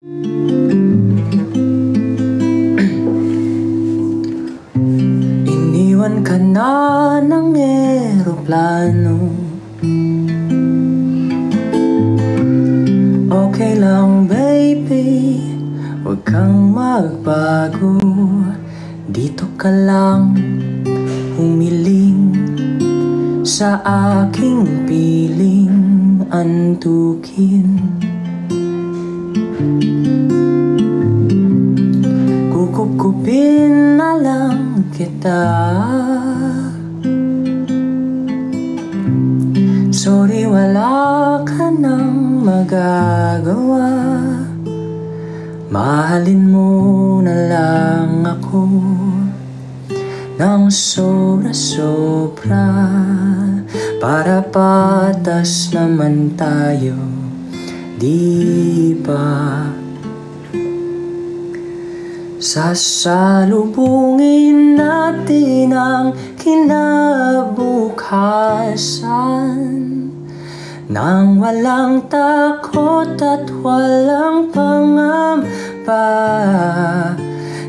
Iniwan ka na ng eroplano. Okay lang baby, huwag kang magbago. Dito ka lang humiling sa aking piling antukin. Kukupin na lang kita. Sorry, wala ka nang magagawa. Mahalin mo na lang ako ng sobra-sobra, para patas naman tayo, di ba? Sasalubungin natin ang kinabukasan nang walang takot at walang pangamba.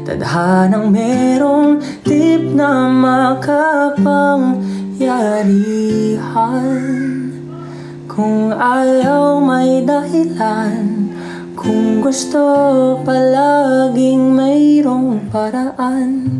Tadhanang merong tip na makapangyarihan. Kung ayaw may dahilan, kung gusto palaging mayroong paraan.